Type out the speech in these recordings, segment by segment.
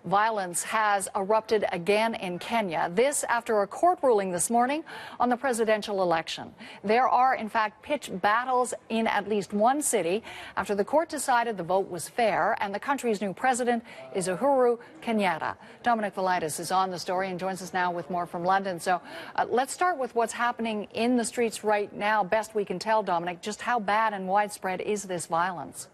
Violence has erupted again in Kenya. This after a court ruling this morning on the presidential election. There are, in fact, pitched battles in at least one city after the court decided the vote was fair and the country's new president is Uhuru Kenyatta. Dominic Valitis is on the story and joins us now with more from London. So let's start with what's happening in the streets right now. Best we can tell, Dominic, just how bad and widespread is this violence?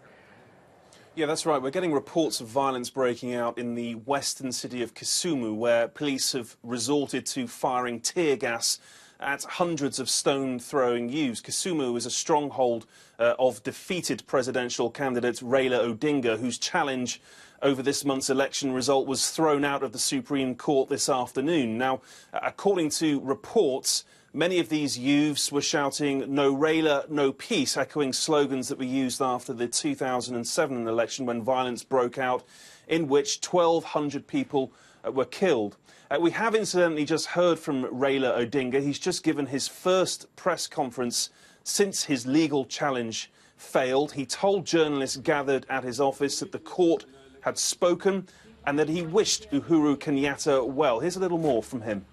Yeah, that's right. We're getting reports of violence breaking out in the western city of Kisumu, where police have resorted to firing tear gas at hundreds of stone-throwing youths. Kisumu is a stronghold of defeated presidential candidate Raila Odinga, whose challenge over this month's election result was thrown out of the Supreme Court this afternoon. Now, according to reports, many of these youths were shouting "No Raila, no peace," echoing slogans that were used after the 2007 election when violence broke out, in which 1,200 people were killed. We have incidentally just heard from Raila Odinga. He's just given his first press conference since his legal challenge failed. He told journalists gathered at his office that the court had spoken and that he wished Uhuru Kenyatta well. Here's a little more from him.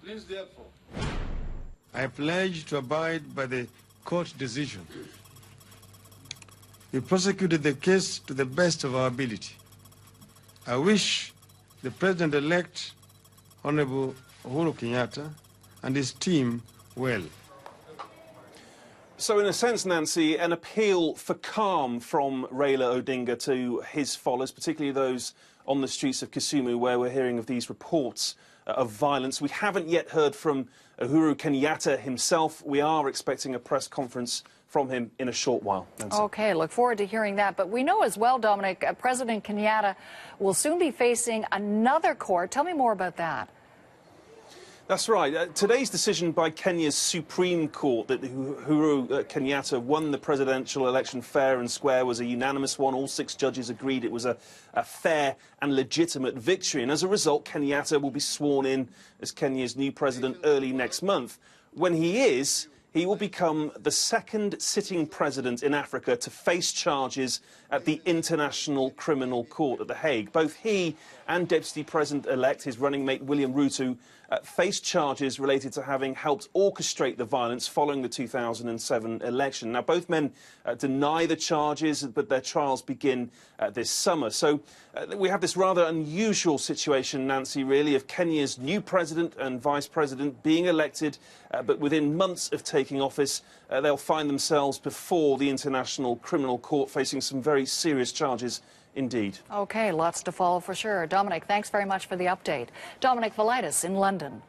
I pledge to abide by the court decision. We prosecuted the case to the best of our ability. I wish the President-elect, Honorable Uhuru Kenyatta, and his team well. So in a sense, Nancy, an appeal for calm from Raila Odinga to his followers, particularly those on the streets of Kisumu, where we're hearing of these reports of violence. We haven't yet heard from Uhuru Kenyatta himself. We are expecting a press conference from him in a short while. Nancy. OK, look forward to hearing that. But we know as well, Dominic, President Kenyatta will soon be facing another court. Tell me more about that. That's right. Today's decision by Kenya's Supreme Court that Uhuru Kenyatta won the presidential election fair and square was a unanimous one. All 6 judges agreed it was a fair and legitimate victory. And as a result, Kenyatta will be sworn in as Kenya's new president early next month. When he is, he will become the second sitting president in Africa to face charges at the International Criminal Court at The Hague. Both he and Deputy President-elect, his running mate William Ruto, faced charges related to having helped orchestrate the violence following the 2007 election. Now, both men deny the charges, but their trials begin this summer. So we have this rather unusual situation, Nancy, really, of Kenya's new president and vice president being elected, but within months of taking office, they'll find themselves before the International Criminal Court facing some very serious charges indeed. OK, lots to follow for sure. Dominic, thanks very much for the update. Dominic Valitis in London.